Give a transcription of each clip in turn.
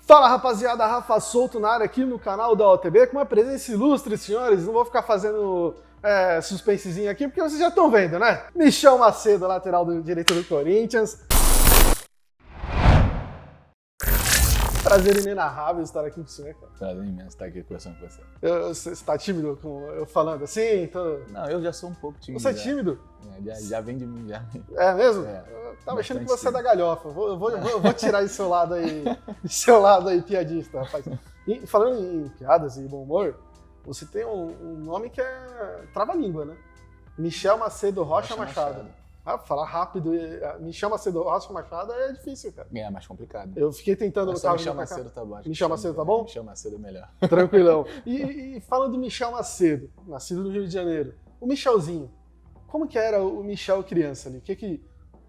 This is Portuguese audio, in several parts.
Fala rapaziada, Rafa Souto na área aqui no canal da OTB com uma presença ilustre, senhores. Não vou ficar fazendo suspensezinho aqui porque vocês já estão vendo, né? Michel Macedo, lateral direito do Corinthians. Prazer inenarrável estar aqui com você, cara. Prazer imenso estar aqui conversando com você. Você está tímido com eu falando assim? Não, eu já sou um pouco tímido. Você é tímido? Já vem de mim, já. É mesmo? É, eu tava achando que você é da galhofa. Eu vou tirar esse seu lado aí, piadista, rapaz. E falando em piadas e bom humor, você tem um nome que é trava-língua, né? Michel Macedo Rocha Machado. Falar rápido, Michel Macedo Rocha Machado é difícil, cara. É mais complicado. Eu fiquei tentando no carro. Michel Macedo tá bom. Michel Macedo tá bom? Michel Macedo é melhor. Tranquilão. E falando do Michel Macedo, nascido no Rio de Janeiro, o Michelzinho, como que era o Michel criança ali? O que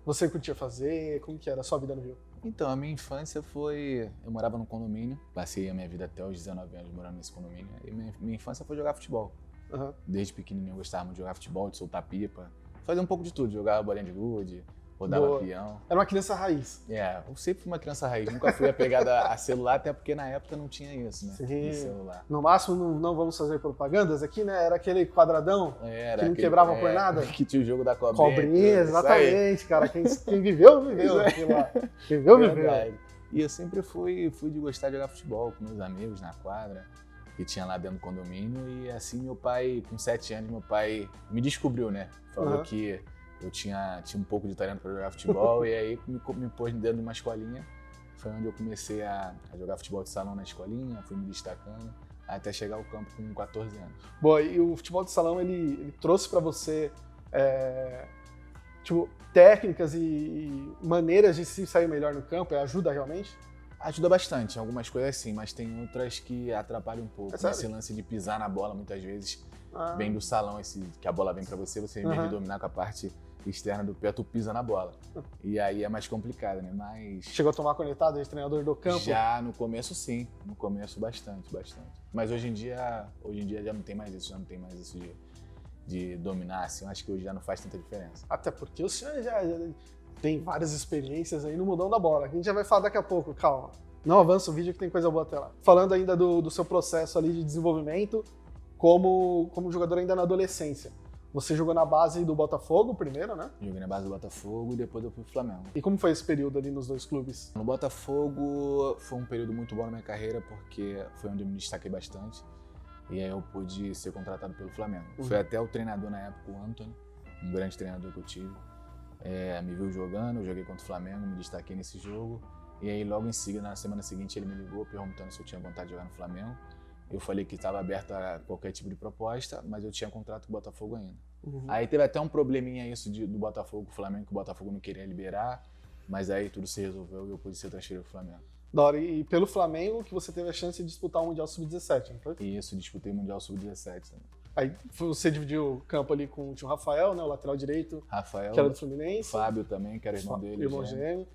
você curtia fazer? Como que era a sua vida no Rio? Então, a minha infância foi... Eu morava num condomínio, passei a minha vida até os 19 anos morando nesse condomínio. E minha infância foi jogar futebol. Uhum. Desde pequenininho eu gostava muito de jogar futebol, de soltar pipa. Fazia um pouco de tudo, jogava bolinha de gude, rodava avião. Era uma criança raiz. Eu sempre fui uma criança raiz, nunca fui apegada a celular, até porque na época não tinha isso, né? Sim. De celular. No máximo, não vamos fazer propagandas aqui, né? Era aquele quadradão que não quebrava por nada. Que tinha o jogo da cobrinha. Cobrinha, exatamente, cara. Quem viveu aquilo lá. Quem viveu. E eu sempre fui de gostar de jogar futebol com meus amigos na quadra, que tinha lá dentro do condomínio. E assim, meu pai, com 7 anos, meu pai me descobriu, né? Falou que eu tinha um pouco de talento para jogar futebol e aí me pôs dentro de uma escolinha. Foi onde eu comecei a jogar futebol de salão na escolinha, fui me destacando, até chegar ao campo com 14 anos. Bom, e o futebol de salão, ele trouxe para você técnicas e maneiras de se sair melhor no campo? Ajuda realmente? Ajuda bastante, algumas coisas sim, mas tem outras que atrapalham um pouco. Esse lance de pisar na bola, muitas vezes, vem do salão, que a bola vem pra você, em vez de dominar com a parte externa do pé, tu pisa na bola. E aí é mais complicado, né? Mas... Chegou a tomar cornetada de treinador do campo? Já no começo sim, no começo bastante. Mas hoje em dia já não tem mais isso, de dominar, assim, eu acho que hoje já não faz tanta diferença. Até porque o senhor já tem várias experiências aí no mundão da bola, que a gente já vai falar daqui a pouco, calma. Não avança o vídeo que tem coisa boa até lá. Falando ainda do seu processo ali de desenvolvimento como jogador ainda na adolescência. Você jogou na base do Botafogo primeiro, né? Joguei na base do Botafogo e depois eu fui pro Flamengo. E como foi esse período ali nos dois clubes? No Botafogo foi um período muito bom na minha carreira, porque foi onde eu me destaquei bastante. E aí eu pude ser contratado pelo Flamengo. Foi até o treinador na época, o Antony, um grande treinador que eu tive. Me viu jogando, eu joguei contra o Flamengo, me destaquei nesse jogo. E aí logo em seguida, na semana seguinte, ele me ligou perguntando se eu tinha vontade de jogar no Flamengo. Eu falei que estava aberto a qualquer tipo de proposta, mas eu tinha contrato com o Botafogo ainda. Aí teve até um probleminha isso do Botafogo com o Flamengo, que o Botafogo não queria liberar, mas aí tudo se resolveu e eu pude ser transferido pro Flamengo. Da hora, e pelo Flamengo que você teve a chance de disputar o Mundial Sub-17, não foi? Isso, disputei o Mundial Sub-17 também. Aí você dividiu o campo ali com o tio Rafael, né, o lateral direito, Rafael, que era do Fluminense. Fábio também, que era irmão dele. Irmão gêmeo.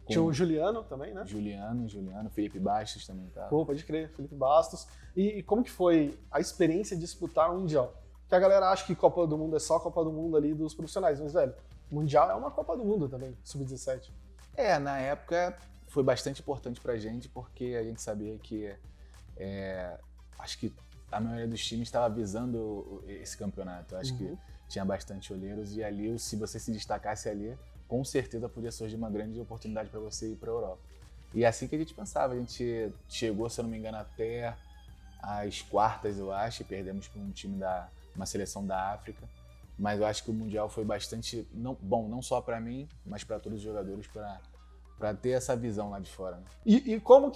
Tinha o Juliano também, né? Juliano, Felipe Bastos também tava. Pô, pode crer, Felipe Bastos. E como que foi a experiência de disputar um Mundial? Que a galera acha que Copa do Mundo é só Copa do Mundo ali dos profissionais, mas, velho, Mundial é uma Copa do Mundo também, Sub-17. Na época foi bastante importante pra gente, porque a gente sabia que acho que a maioria dos times estava visando esse campeonato. Eu acho que tinha bastante olheiros e ali, se você se destacasse ali, com certeza podia surgir uma grande oportunidade para você ir para a Europa. E é assim que a gente pensava. A gente chegou, se eu não me engano, até as quartas, eu acho, e perdemos para uma seleção da África. Mas eu acho que o Mundial foi bastante bom, não só para mim, mas para todos os jogadores, para ter essa visão lá de fora. Né? E como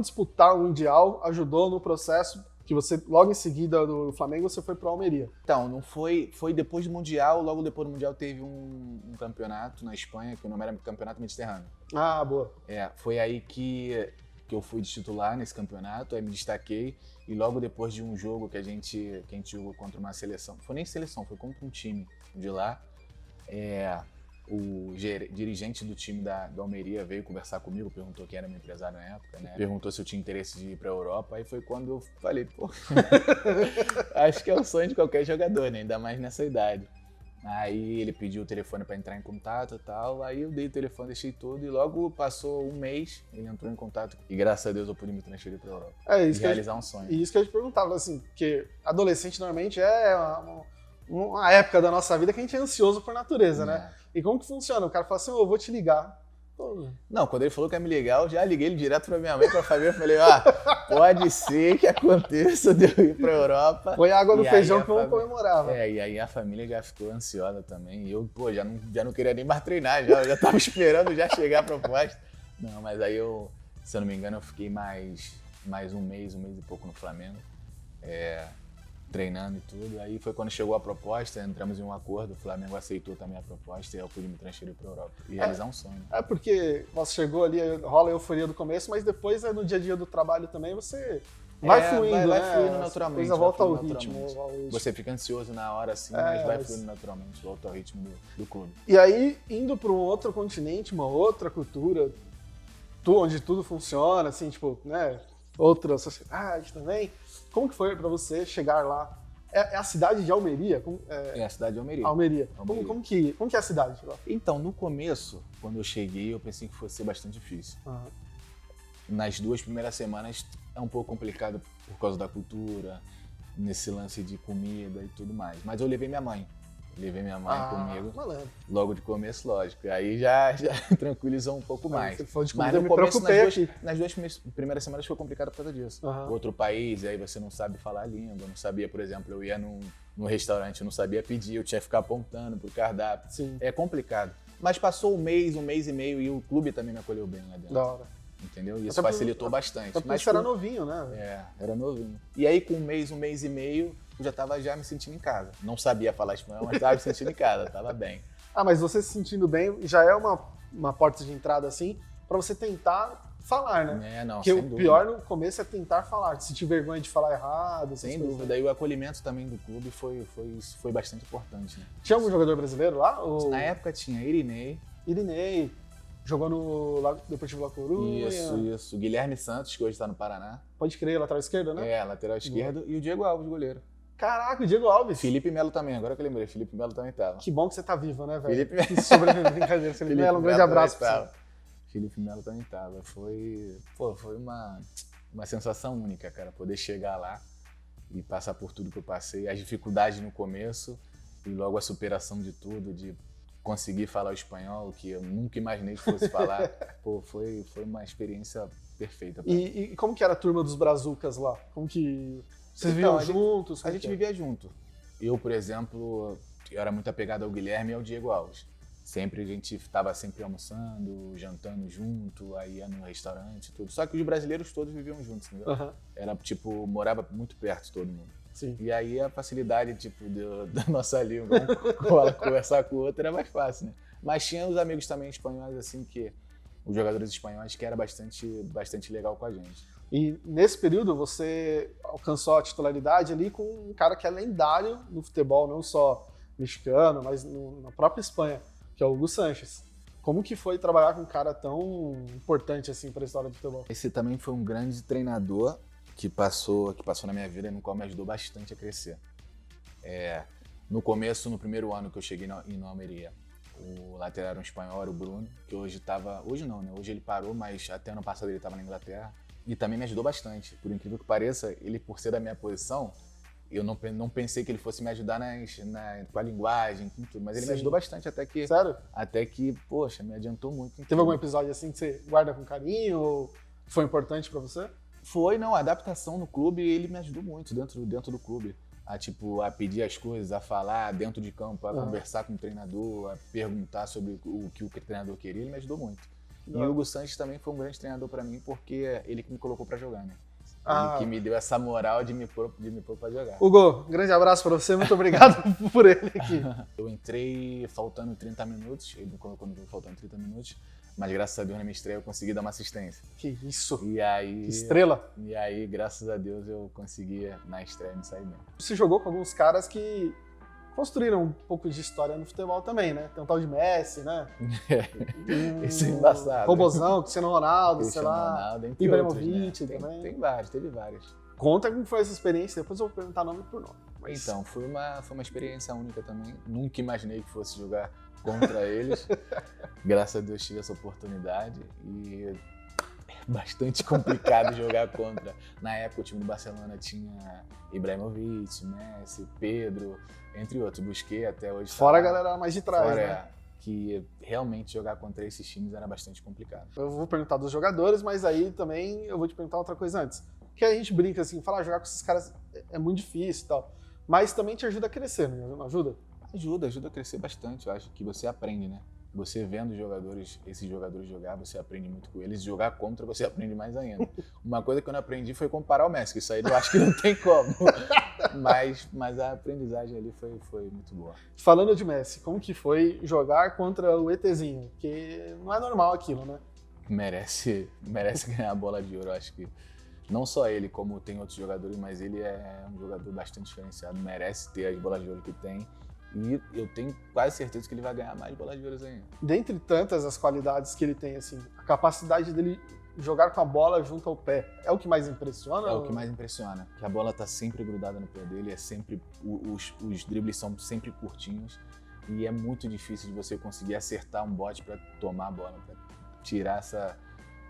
disputar o Mundial ajudou no processo que você, logo em seguida do Flamengo, você foi para o Almeria? Então, não foi depois do Mundial, logo depois do Mundial teve um campeonato na Espanha, que o nome era Campeonato Mediterrâneo. Ah, boa. Foi aí que eu fui de titular nesse campeonato, aí me destaquei, e logo depois de um jogo que a gente jogou contra uma seleção, foi nem seleção, foi contra um time de lá, o dirigente do time da Almeria veio conversar comigo, perguntou quem era meu empresário na época, né? Perguntou se eu tinha interesse de ir pra Europa, aí foi quando eu falei, pô, acho que é o sonho de qualquer jogador, né? Ainda mais nessa idade. Aí ele pediu o telefone para entrar em contato e tal, aí eu dei o telefone, deixei tudo e logo passou um mês, ele entrou em contato e graças a Deus eu pude me transferir para Europa e realizar um sonho. E isso que eu te perguntava, assim, porque adolescente normalmente é uma época da nossa vida que a gente é ansioso por natureza, né? E como que funciona? O cara fala assim, eu vou te ligar. Não, quando ele falou que ia me ligar, eu já liguei ele direto pra minha mãe, pra família, falei, pode ser que aconteça de eu ir pra Europa. Põe água no feijão que vamos comemorar. E aí a família já ficou ansiosa também, e eu, já não queria nem mais treinar, eu já tava esperando já chegar a proposta. Não, mas aí eu, se eu não me engano, eu fiquei mais um mês e pouco no Flamengo, treinando e tudo. Aí foi quando chegou a proposta, entramos em um acordo, o Flamengo aceitou também a proposta e eu pude me transferir para a Europa e realizar um sonho. É porque você chegou ali, rola a euforia do começo, mas depois no dia a dia do trabalho também você vai fluindo, vai né? fluindo naturalmente. A coisa volta ao ritmo. Você fica ansioso na hora assim, mas vai fluindo naturalmente, volta ao ritmo do clube. E aí, indo para um outro continente, uma outra cultura, onde tudo funciona, assim, tipo, né? Outra sociedade também. Como que foi para você chegar lá? É a cidade de Almeria? É a cidade de Almeria. Almeria. Como que é a cidade lá? Então, no começo, quando eu cheguei, eu pensei que fosse ser bastante difícil. Nas 2 primeiras semanas é um pouco complicado por causa da cultura, nesse lance de comida e tudo mais. Mas eu levei minha mãe. Comigo. Malandro. Logo de começo, lógico. Aí já tranquilizou um pouco mais. Você falou de mas comida, no começo, nas duas primeiras semanas foi complicado por causa disso. Outro país, aí você não sabe falar a língua, não sabia, por exemplo, eu ia num restaurante, eu não sabia pedir, eu tinha que ficar apontando pro cardápio. Sim. É complicado. Mas passou um mês e meio e o clube também me acolheu bem lá dentro. Da hora. Entendeu? E isso facilitou bastante. Mas você era novinho, né? Era novinho. E aí com um mês e meio, eu já tava me sentindo em casa. Não sabia falar espanhol, mas tava me sentindo em casa, tava bem. Mas você se sentindo bem já é uma porta de entrada assim pra você tentar falar, né? Porque o pior no começo é tentar falar, sentir vergonha de falar errado. Sem dúvida. Daí o acolhimento também do clube foi bastante importante. Né? Tinha algum jogador brasileiro lá? Na época tinha Irinei. Jogou no Deportivo La Coruña. Isso. Guilherme Santos, que hoje tá no Paraná. Pode crer, lateral esquerdo, né? Lateral esquerdo. E o Diego Alves, goleiro. Caraca, o Diego Alves. Felipe Melo também, agora que eu lembrei. Felipe Melo também tava. Que bom que você tá vivo, né, velho? Felipe Brincadeira. Felipe Melo, um grande abraço pra você. Felipe Melo também tava. Foi uma sensação única, cara, poder chegar lá e passar por tudo que eu passei. As dificuldades no começo e logo a superação de tudo, de conseguir falar o espanhol, que eu nunca imaginei que fosse falar. Foi uma experiência perfeita. E como que era a turma dos brazucas lá? Como que vocês viviam juntos? A gente vivia junto. Eu, por exemplo, eu era muito apegado ao Guilherme e ao Diego Alves. A gente estava sempre almoçando, jantando junto, aí ia no restaurante, tudo. Só que os brasileiros todos viviam juntos, entendeu? Era tipo, morava muito perto todo mundo. Sim. E aí a facilidade, tipo, da nossa língua, conversar com o outro era mais fácil, né? Mas tinha os amigos também espanhóis, assim, os jogadores espanhóis, que era bastante legal com a gente. E nesse período você alcançou a titularidade ali com um cara que é lendário no futebol, não só mexicano, mas na própria Espanha, que é o Hugo Sánchez. Como que foi trabalhar com um cara tão importante assim para a história do futebol? Esse também foi um grande treinador que passou na minha vida e no qual me ajudou bastante a crescer. No começo, no primeiro ano que eu cheguei em Almeria, o lateral era um espanhol, era o Bruno, que hoje não, né? Hoje ele parou, mas até ano passado ele estava na Inglaterra. E também me ajudou bastante. Por incrível que pareça, ele, por ser da minha posição, eu não pensei que ele fosse me ajudar com a linguagem, com tudo. Mas ele me ajudou bastante até que... Sério? Até que, poxa, me adiantou muito. Teve algum episódio assim que você guarda com carinho ou foi importante pra você? Foi, não. A adaptação no clube, ele me ajudou muito dentro do clube. A pedir as coisas, a falar dentro de campo, a conversar com o treinador, a perguntar sobre o que o treinador queria. Ele me ajudou muito. E o Hugo Sánchez também foi um grande treinador para mim, porque ele que me colocou para jogar, né? Ele que me deu essa moral de me pôr para jogar. Hugo, um grande abraço para você, muito obrigado por ele aqui. Eu entrei faltando 30 minutos, ele me colocou no jogo faltando 30 minutos, mas graças a Deus na minha estreia eu consegui dar uma assistência. Que isso! E aí, que estrela! E aí, graças a Deus, eu consegui na estreia me sair bem. Você jogou com alguns caras que construíram um pouco de história no futebol também, né? Tem um tal de Messi, né? Isso é embaçado. Robozão, Cristiano Ronaldo, sei lá. Ronaldo, Ibrahimovic, né? Teve vários. Conta como foi essa experiência, depois eu vou perguntar nome por nome. Mas... Então, foi uma experiência única também. Nunca imaginei que fosse jogar contra eles. Graças a Deus tive essa oportunidade e é bastante complicado jogar contra. Na época o time do Barcelona tinha Ibrahimovic, Messi, Pedro, entre outros. Busquei até hoje. Fora a galera mais de trás, fora, né? Que realmente jogar contra esses times era bastante complicado. Eu vou perguntar dos jogadores, mas aí também eu vou te perguntar outra coisa antes. Que a gente brinca assim, falar jogar com esses caras é muito difícil e tal. Mas também te ajuda a crescer, não ajuda? Ajuda a crescer bastante. Eu acho que você aprende, né? Você vendo esses jogadores jogar, você aprende muito com eles. Jogar contra, você aprende mais ainda. Uma coisa que eu não aprendi foi comparar o Messi, que isso aí eu acho que não tem como. Mas a aprendizagem ali foi muito boa. Falando de Messi, como que foi jogar contra o ETzinho? Porque não é normal aquilo, né? Merece ganhar a bola de ouro. Eu acho que não só ele, como tem outros jogadores, mas ele é um jogador bastante diferenciado. Merece ter as bolas de ouro que tem. E eu tenho quase certeza que ele vai ganhar mais bolas de ouro ainda. Dentre tantas as qualidades que ele tem, assim, a capacidade dele jogar com a bola junto ao pé é o que mais impressiona? É o que mais impressiona, que a bola tá sempre grudada no pé dele, é sempre os dribles são sempre curtinhos e é muito difícil de você conseguir acertar um bote para tomar a bola, para tirar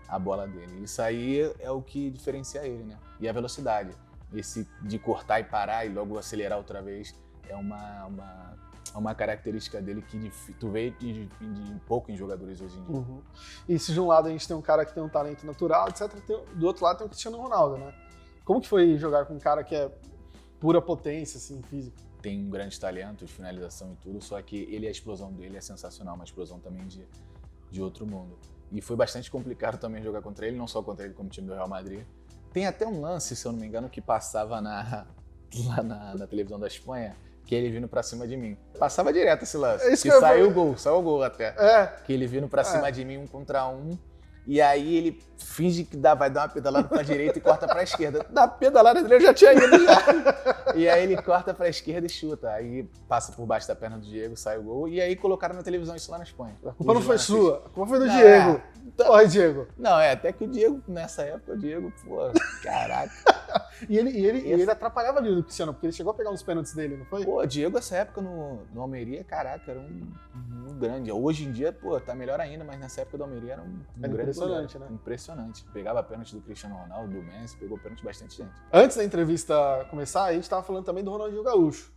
a bola dele. Isso aí é o que diferencia ele, né? E a velocidade, esse de cortar e parar e logo acelerar outra vez é uma característica dele que tu vê de pouco em jogadores hoje em dia. Uhum. E se de um lado a gente tem um cara que tem um talento natural, etc., do outro lado tem o Cristiano Ronaldo, né? Como que foi jogar com um cara que é pura potência, assim, física? Tem um grande talento de finalização e tudo, só que a explosão dele é sensacional, uma explosão também de outro mundo. E foi bastante complicado também jogar contra ele, não só contra ele como time do Real Madrid. Tem até um lance, se eu não me engano, que passava lá na televisão da Espanha, que ele vindo pra cima de mim. Passava direto esse lance. É isso que saiu o gol até. É. Que ele vindo pra cima de mim 1 contra 1. E aí ele finge que vai dar uma pedalada pra direita e corta pra esquerda. Da pedalada dele eu já tinha ido já. E aí ele corta pra esquerda e chuta. Aí passa por baixo da perna do Diego, sai o gol. E aí colocaram na televisão isso lá na Espanha. A culpa não foi sua, a culpa foi do Não, Diego. Porra, Diego. Não, até que o Diego, nessa época, pô, caraca. E ele atrapalhava ali o Cristiano, porque ele chegou a pegar uns pênaltis dele, não foi? Pô, o Diego, nessa época no Almeria, caraca, era um grande. Hoje em dia, pô, tá melhor ainda, mas nessa época do Almeria era um grande impressionante, goleiro. né? Impressionante. Pegava pênalti do Cristiano Ronaldo, do Messi, pegou pênalti de bastante gente. Antes da entrevista começar, a gente tava falando também do Ronaldinho Gaúcho.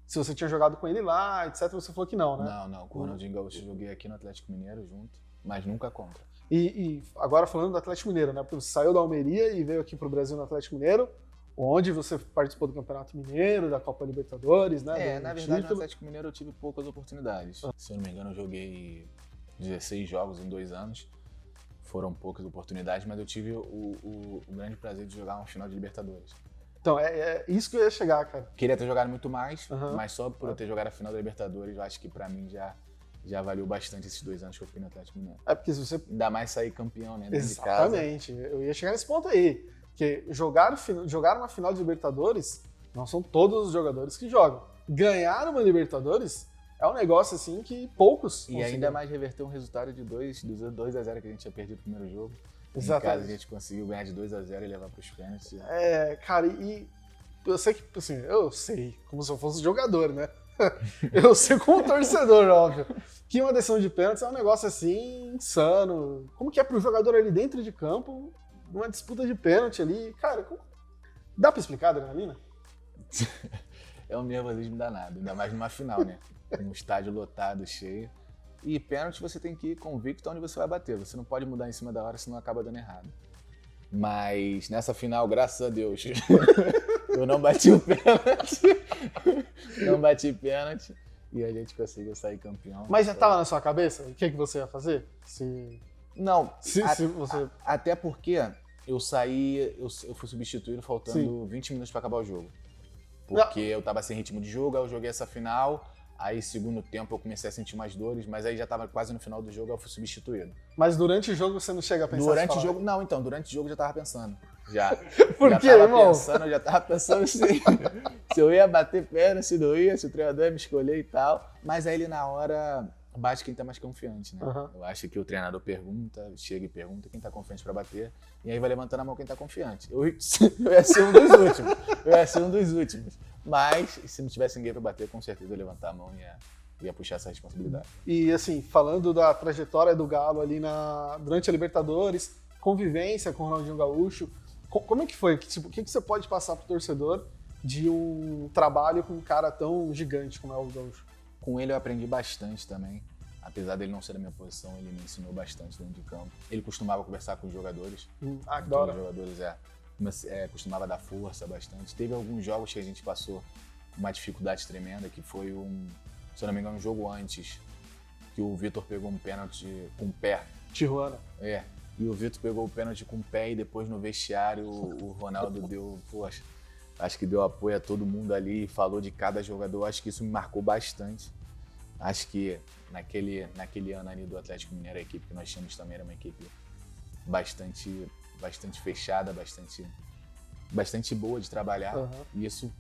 Se você tinha jogado com ele lá, etc, você falou que não, né? Não, com o Ronaldinho Gaúcho eu joguei aqui no Atlético Mineiro junto, mas nunca contra. E agora falando do Atlético Mineiro, né? Porque você saiu da Almeria e veio aqui pro Brasil no Atlético Mineiro, onde você participou do Campeonato Mineiro, da Copa Libertadores, né? Na verdade, no Atlético Mineiro eu tive poucas oportunidades. Se eu não me engano, eu joguei 16 jogos em 2 anos. Foram poucas oportunidades, mas eu tive o grande prazer de jogar uma final de Libertadores. Então, é isso que eu ia chegar, cara. Queria ter jogado muito mais, mas só por eu ter jogado a final da Libertadores, eu acho que pra mim já valeu bastante esses 2 anos que eu fui no Atlético Mineiro. É porque se você... Ainda mais sair campeão, né? Exatamente. Eu ia chegar nesse ponto aí. Porque jogar uma final de Libertadores, não são todos os jogadores que jogam. Ganhar uma Libertadores é um negócio assim que poucos conseguem. E ainda mais reverter um resultado de 2-0 que a gente tinha perdido o primeiro jogo. Exatamente. Em casa a gente conseguiu ganhar de 2-0 e levar pros pênaltis. Cara, e eu sei que, assim, eu sei, como se eu fosse jogador, né? Eu sei como torcedor, óbvio, que uma decisão de pênaltis é um negócio assim, insano. Como que é pro jogador ali dentro de campo, numa disputa de pênalti ali? Cara, dá pra explicar a adrenalina? É um nervosismo danado, ainda mais numa final, né? Um estádio lotado, cheio. E pênalti você tem que ir convicto onde você vai bater. Você não pode mudar em cima da hora, senão acaba dando errado. Mas nessa final, graças a Deus, eu não bati o pênalti. Não bati pênalti e a gente conseguiu sair campeão. Mas já tava na sua cabeça o que você ia fazer? Não, se você... até porque eu saí, eu fui substituído faltando 20 minutos para acabar o jogo. Porque eu tava sem ritmo de jogo, aí eu joguei essa final. Aí, segundo tempo, eu comecei a sentir mais dores, mas aí já tava quase no final do jogo, eu fui substituído. Mas durante o jogo você não chega a pensar? Durante o jogo, não, então, durante o jogo eu já tava pensando. Já. Por quê, irmão? Eu já tava pensando se eu ia bater pênalti, se não ia, se o treinador ia me escolher e tal. Mas aí ele na hora bate quem tá mais confiante, né? Uhum. Eu acho que o treinador chega e pergunta quem tá confiante pra bater, e aí vai levantando a mão quem tá confiante. Eu ia ser um dos últimos. Mas se não tivesse ninguém para bater, com certeza eu ia levantar a mão e ia puxar essa responsabilidade. E assim, falando da trajetória do Galo ali durante a Libertadores, convivência com o Ronaldinho Gaúcho, como é que foi? O que você pode passar pro torcedor de um trabalho com um cara tão gigante como é o Gaúcho? Com ele eu aprendi bastante também. Apesar dele não ser da minha posição, ele me ensinou bastante dentro de campo. Ele costumava conversar com os jogadores. Que da hora. Os jogadores costumava dar força bastante. Teve alguns jogos que a gente passou uma dificuldade tremenda, que foi se eu não me engano, um jogo antes, que o Vitor pegou um pênalti com o pé. Tijuana. E o Vitor pegou o pênalti com o pé e depois no vestiário o Ronaldo acho que deu apoio a todo mundo ali e falou de cada jogador. Acho que isso me marcou bastante. Acho que naquele ano ali do Atlético Mineiro, a equipe que nós tínhamos também era uma equipe bastante fechada, bastante boa de trabalhar. Uhum. E isso,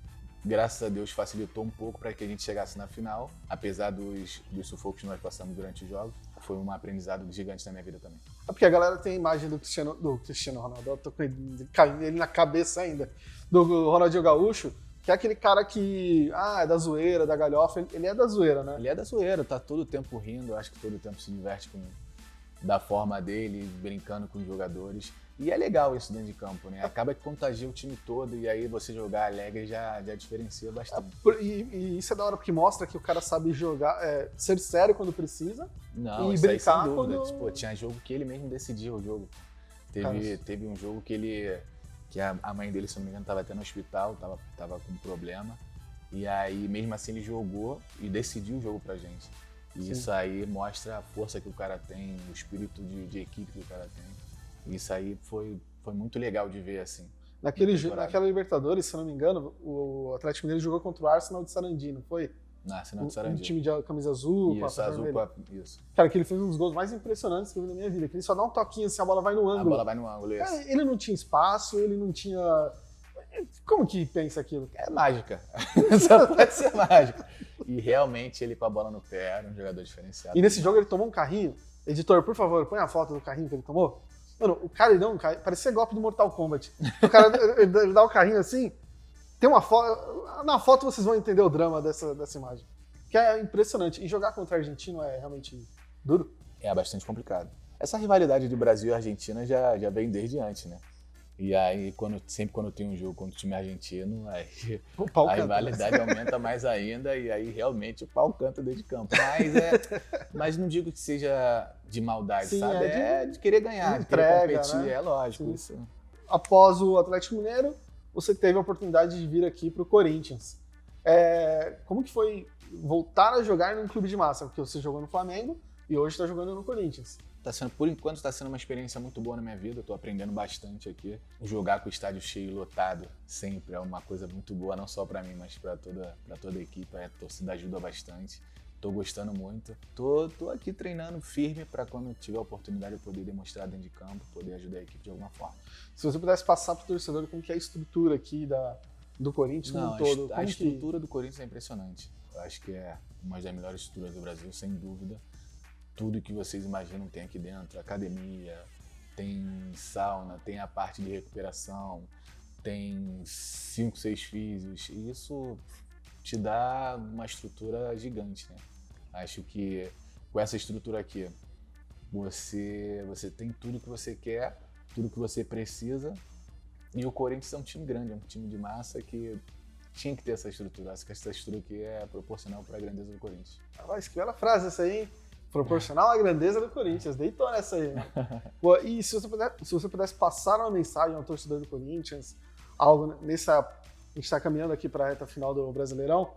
graças a Deus, facilitou um pouco para que a gente chegasse na final, apesar dos sufocos que nós passamos durante o jogo. Foi um aprendizado gigante na minha vida também. É porque a galera tem a imagem do Cristiano Ronaldo, eu tô com ele na cabeça ainda, do Ronaldinho Gaúcho, que é aquele cara que, é da zoeira, da galhofa. Ele é da zoeira, né? Ele é da zoeira, tá todo o tempo rindo, acho que todo o tempo se diverte da forma dele, brincando com os jogadores. E é legal isso dentro de campo, né? Acaba que contagia o time todo e aí você jogar alegre já diferencia bastante. E isso é da hora, porque mostra que o cara sabe jogar, ser sério quando precisa. Não, e isso brincar aí, sem dúvida. quando... Pô, tinha jogo que ele mesmo decidia o jogo. Teve um jogo que a mãe dele, se não me engano, estava até no hospital, tava com problema. E aí, mesmo assim, ele jogou e decidiu o jogo pra gente. E Sim. Isso aí mostra a força que o cara tem, o espírito de equipe que o cara tem. Isso aí foi muito legal de ver, assim. Naquela Libertadores, se eu não me engano, o Atlético Mineiro jogou contra o Arsenal de Sarandi, não foi? Arsenal de Sarandi. Um time de camisa azul, Isso. Cara, que ele fez um dos gols mais impressionantes que eu vi na minha vida. Que ele só dá um toquinho assim, a bola vai no ângulo. A bola vai no ângulo, isso. Cara, ele não tinha espaço, ele não tinha... Como que pensa aquilo? É mágica. Só pode ser mágica. E realmente ele com a bola no pé era um jogador diferenciado. E nesse jogo ele tomou um carrinho. Editor, por favor, põe a foto do carrinho que ele tomou. Mano, o cara ele deu um carrinho, parecia golpe do Mortal Kombat. O cara ele dá o carrinho assim. Tem uma foto. Na foto vocês vão entender o drama dessa imagem. Que é impressionante. E jogar contra o argentino é realmente duro. É bastante complicado. Essa rivalidade de Brasil e Argentina já vem desde antes, né? E aí, sempre quando tem um jogo contra o time argentino, aí a rivalidade aumenta mais ainda e aí realmente o pau canta dentro de campo. Mas não digo que seja de maldade, sim, sabe? É de querer ganhar, entrega, de querer competir, né? É lógico Sim. Isso. Após o Atlético Mineiro, você teve a oportunidade de vir aqui para o Corinthians. Como que foi voltar a jogar num clube de massa? Porque você jogou no Flamengo e hoje está jogando no Corinthians. Por enquanto está sendo uma experiência muito boa na minha vida, eu tô aprendendo bastante aqui. Jogar com o estádio cheio, lotado, sempre é uma coisa muito boa, não só para mim, mas para toda a equipe. A torcida ajuda bastante, tô gostando muito. Tô aqui treinando firme para quando tiver a oportunidade eu poder demonstrar dentro de campo, poder ajudar a equipe de alguma forma. Se você pudesse passar para o torcedor como que é a estrutura aqui do Corinthians como um todo. A estrutura do Corinthians é impressionante. Eu acho que é uma das melhores estruturas do Brasil, sem dúvida. Tudo que vocês imaginam tem aqui dentro, academia, tem sauna, tem a parte de recuperação, tem 5, 6 físios, e isso te dá uma estrutura gigante, né? Acho que com essa estrutura aqui, você tem tudo que você quer, tudo que você precisa, e o Corinthians é um time grande, é um time de massa que tinha que ter essa estrutura. Acho que essa estrutura aqui é proporcional para a grandeza do Corinthians. Que bela frase essa aí, hein? Proporcional à grandeza do Corinthians. Deitou nessa aí, né? Pô, e se você pudesse passar uma mensagem ao torcedor do Corinthians, algo nessa... A gente está caminhando aqui para a reta final do Brasileirão,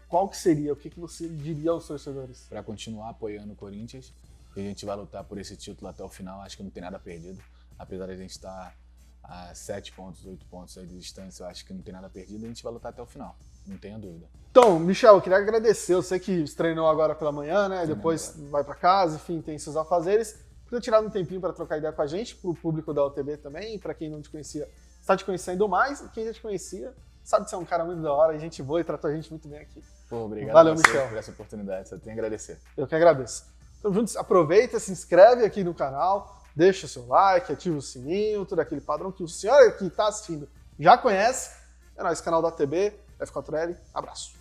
qual que seria? O que você diria aos torcedores? Para continuar apoiando o Corinthians, a gente vai lutar por esse título até o final. Acho que não tem nada perdido. Apesar de a gente estar a 7 pontos, 8 pontos aí de distância, eu acho que não tem nada perdido. A gente vai lutar até o final, não tenha dúvida. Então, Michel, eu queria agradecer. Eu sei que treinou agora pela manhã, né? Depois vai para casa, enfim, tem seus afazeres. Por ter tirado um tempinho para trocar ideia com a gente, pro público da UTB também, para quem não te conhecia, está te conhecendo mais. E quem já te conhecia, sabe que você é um cara muito da hora, gente boa e tratou a gente muito bem aqui. Pô, obrigado. Valeu, a você Michel, por essa oportunidade. Só tenho a agradecer. Eu que agradeço. Então, juntos, aproveita, se inscreve aqui no canal, deixa o seu like, ativa o sininho, todo aquele padrão que o senhor que está assistindo já conhece. É nóis, canal da UTB. F4L, abraço.